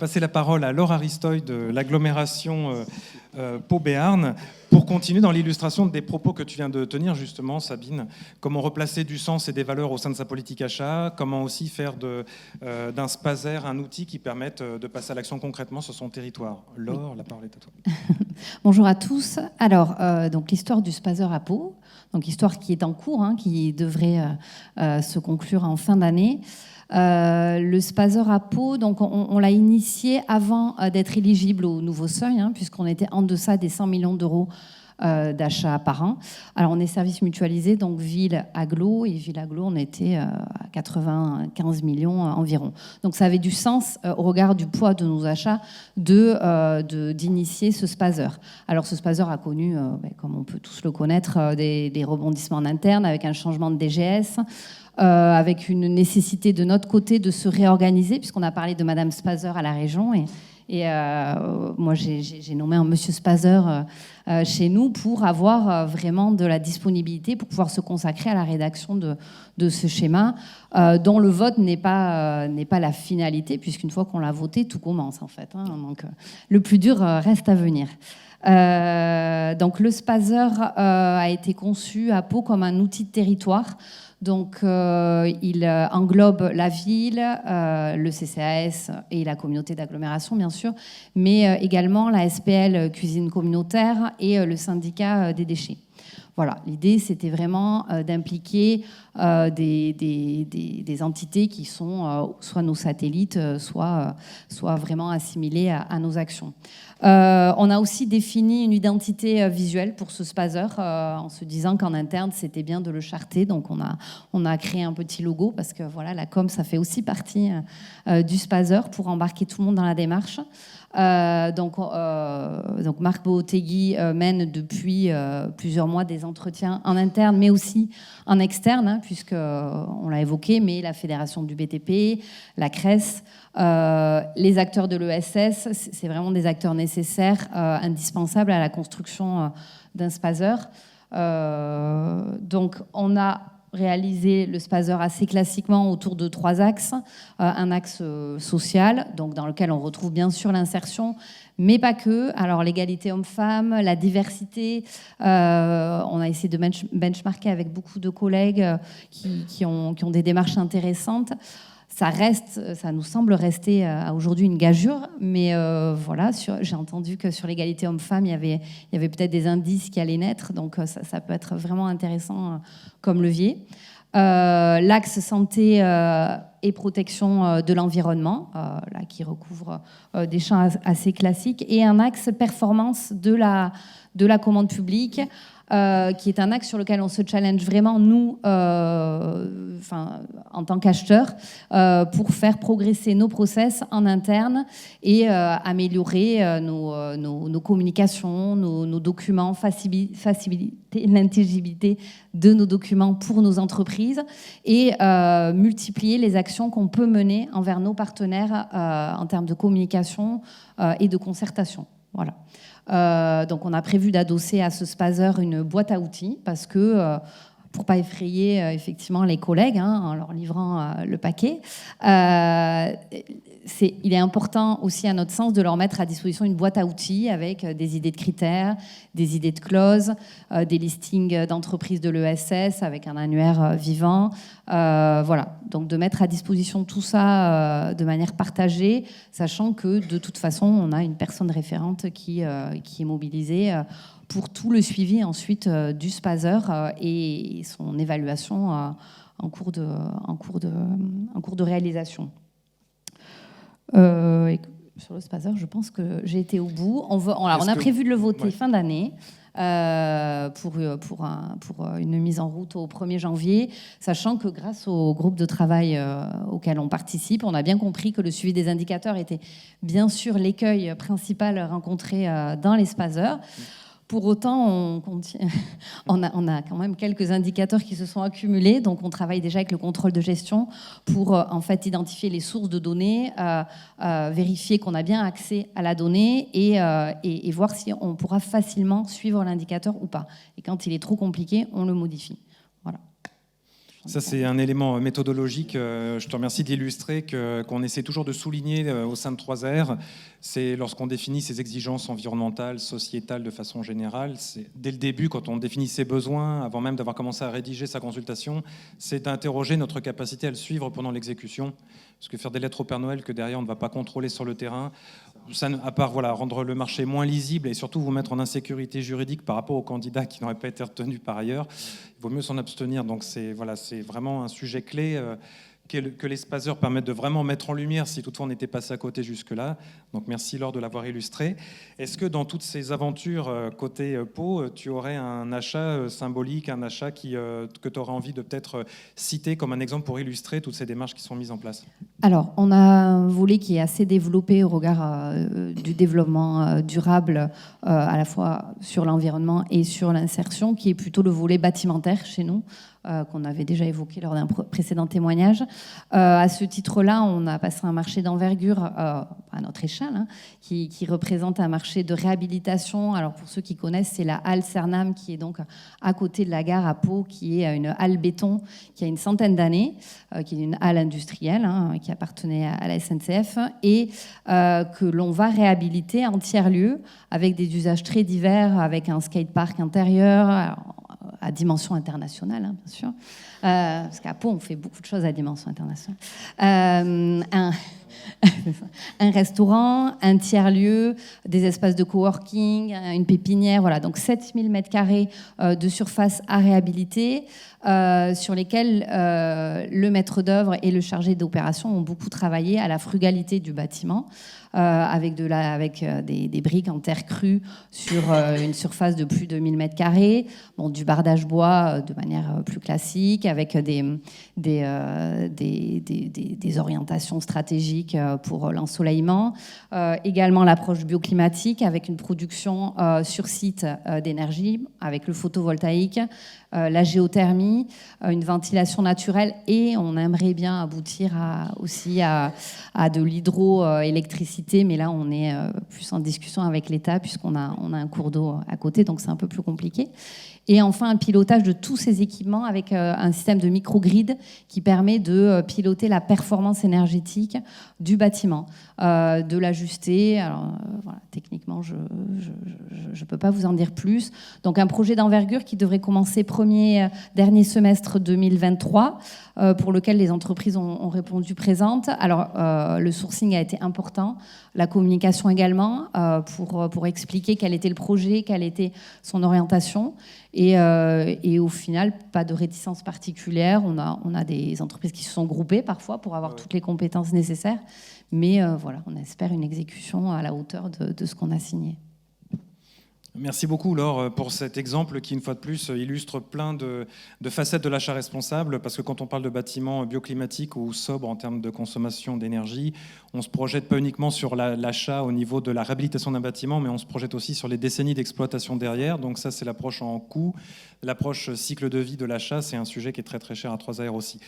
passer la parole à Laure Aristoy de l'agglomération Pau-Béarn pour continuer dans l'illustration des propos que tu viens de tenir justement, Sabine. Comment replacer du sens et des valeurs au sein de sa politique achat, comment aussi faire d'un Spaser un outil qui permette de passer à l'action concrètement sur son territoire. Laure, la parole est à toi. Bonjour à tous. Alors, donc l'histoire du Spaser à Pau, donc histoire qui est en cours, qui devrait se conclure en fin d'année. Le Spaser à Pau, donc on l'a initié avant d'être éligible au nouveau seuil, puisqu'on était en deçà des 100 millions d'euros d'achats par an. Alors on est service mutualisé, donc ville-agglo, et ville-agglo, on était à 95 millions environ. Donc ça avait du sens au regard du poids de nos achats d'initier ce Spaser. Alors ce Spaser a connu, comme on peut tous le connaître, des rebondissements en interne avec un changement de DGS, avec une nécessité de notre côté de se réorganiser, puisqu'on a parlé de Madame Spaser à la région, et moi j'ai nommé un Monsieur Spaser chez nous pour avoir vraiment de la disponibilité pour pouvoir se consacrer à la rédaction de ce schéma, dont le vote n'est pas la finalité, puisqu'une fois qu'on l'a voté, tout commence en fait. Donc le plus dur reste à venir. Donc le Spaser a été conçu à Pau comme un outil de territoire. Donc, il englobe la ville, le CCAS et la communauté d'agglomération, bien sûr, mais également la SPL Cuisine Communautaire et le syndicat des déchets. Voilà, l'idée, c'était vraiment d'impliquer des entités qui sont soit nos satellites, soit vraiment assimilées à nos actions. On a aussi défini une identité visuelle pour ce Spaser en se disant qu'en interne, c'était bien de le charter. Donc, on a créé un petit logo parce que voilà, la com, ça fait aussi partie du Spaser pour embarquer tout le monde dans la démarche. Donc Marc Bohotegui mène depuis plusieurs mois des entretiens en interne, mais aussi en externe, puisque on l'a évoqué, mais la Fédération du BTP, la CRES, les acteurs de l'ESS, c'est vraiment des acteurs nécessaires, indispensables à la construction d'un Spaser. Donc on a réalisé le Spaser assez classiquement autour de 3 axes. Un axe social, donc dans lequel on retrouve bien sûr l'insertion, mais pas que. Alors l'égalité homme-femme, la diversité, on a essayé de benchmarker avec beaucoup de collègues qui ont des démarches intéressantes. Ça nous semble rester aujourd'hui une gageure, mais voilà, j'ai entendu que sur l'égalité homme-femme, il y avait peut-être des indices qui allaient naître, donc ça peut être vraiment intéressant comme levier. L'axe santé et protection de l'environnement, là, qui recouvre des champs assez classiques, et un axe performance de la commande publique, qui est un axe sur lequel on se challenge vraiment, nous, en tant qu'acheteurs, pour faire progresser nos process en interne et améliorer nos communications, nos documents, faciliter l'intelligibilité de nos documents pour nos entreprises et multiplier les actions qu'on peut mener envers nos partenaires en termes de communication et de concertation. Voilà. Donc on a prévu d'adosser à ce Spaser une boîte à outils parce que pour pas effrayer effectivement les collègues en leur livrant le paquet, il est important aussi à notre sens de leur mettre à disposition une boîte à outils avec des idées de critères, des idées de clauses, des listings d'entreprises de l'ESS avec un annuaire vivant. Voilà, donc de mettre à disposition tout ça de manière partagée, sachant que de toute façon, on a une personne référente qui est mobilisée pour tout le suivi ensuite du Spaser et son évaluation en cours de réalisation. Sur le Spaser, je pense que j'ai été au bout. On a prévu de le voter fin d'année pour une mise en route au 1er janvier, sachant que grâce au groupe de travail auquel on participe, on a bien compris que le suivi des indicateurs était bien sûr l'écueil principal rencontré dans les Spaser. Pour autant, on a quand même quelques indicateurs qui se sont accumulés. Donc, on travaille déjà avec le contrôle de gestion pour en fait identifier les sources de données, vérifier qu'on a bien accès à la donnée et voir si on pourra facilement suivre l'indicateur ou pas. Et quand il est trop compliqué, on le modifie. Voilà. Ça, c'est un élément méthodologique. Je te remercie d'illustrer qu'on essaie toujours de souligner au sein de 3R. C'est lorsqu'on définit ses exigences environnementales, sociétales de façon générale. C'est dès le début, quand on définit ses besoins, avant même d'avoir commencé à rédiger sa consultation, c'est d'interroger notre capacité à le suivre pendant l'exécution. Parce que faire des lettres au Père Noël que derrière on ne va pas contrôler sur le terrain, ça, à part rendre le marché moins lisible et surtout vous mettre en insécurité juridique par rapport aux candidats qui n'auraient pas été retenus par ailleurs, il vaut mieux s'en abstenir. Donc c'est vraiment un sujet clé que les spazeurs permettent de vraiment mettre en lumière si toutefois on était passé à côté jusque-là. Donc merci Laure de l'avoir illustré. Est-ce que dans toutes ces aventures côté Pau, tu aurais un achat symbolique, un achat que tu aurais envie de peut-être citer comme un exemple pour illustrer toutes ces démarches qui sont mises en place? Alors, on a un volet qui est assez développé au regard du développement durable, à la fois sur l'environnement et sur l'insertion, qui est plutôt le volet bâtimentaire chez nous, qu'on avait déjà évoqué lors d'un précédent témoignage. À ce titre-là, on a passé un marché d'envergure à notre échelle, hein, qui représente un marché de réhabilitation. Alors, pour ceux qui connaissent, c'est la halle Cernam, qui est donc à côté de la gare à Pau, qui est une halle béton qui a une centaine d'années, qui est une halle industrielle, hein, qui appartenait à la SNCF, et que l'on va réhabiliter en tiers-lieu, avec des usages très divers, avec un skatepark intérieur, alors, à dimension internationale, hein, bien sûr, parce qu'à Pau, on fait beaucoup de choses à dimension internationale. Un restaurant, un tiers-lieu, des espaces de coworking, une pépinière, voilà. Donc 7000 m² de surface à réhabiliter, sur lesquels le maître d'œuvre et le chargé d'opération ont beaucoup travaillé à la frugalité du bâtiment, avec des briques en terre crue sur une surface de plus de 1000 m², bon, du bardage bois de manière plus classique, avec des orientations stratégiques pour l'ensoleillement, également l'approche bioclimatique avec une production sur site d'énergie, avec le photovoltaïque, la géothermie, une ventilation naturelle, et on aimerait bien aboutir aussi à de l'hydroélectricité, mais là on est plus en discussion avec l'État puisqu'on a un cours d'eau à côté, donc c'est un peu plus compliqué. Et enfin, un pilotage de tous ces équipements avec un système de microgrid qui permet de piloter la performance énergétique du bâtiment, de l'ajuster. Alors, voilà, techniquement, je ne peux pas vous en dire plus. Donc, un projet d'envergure qui devrait commencer dernier semestre 2023, pour lequel les entreprises ont répondu présentes. Alors, le sourcing a été important, la communication également, pour expliquer quel était le projet, quelle était son orientation. Et au final, pas de réticence particulière. On a des entreprises qui se sont groupées parfois pour avoir toutes les compétences nécessaires. Mais voilà, on espère une exécution à la hauteur de ce qu'on a signé. Merci beaucoup Laure pour cet exemple qui, une fois de plus, illustre plein de facettes de l'achat responsable, parce que quand on parle de bâtiments bioclimatiques ou sobres en termes de consommation d'énergie, on se projette pas uniquement sur l'achat au niveau de la réhabilitation d'un bâtiment, mais on se projette aussi sur les décennies d'exploitation derrière. Donc ça, c'est l'approche en coût. L'approche cycle de vie de l'achat, c'est un sujet qui est très très cher à 3R aussi.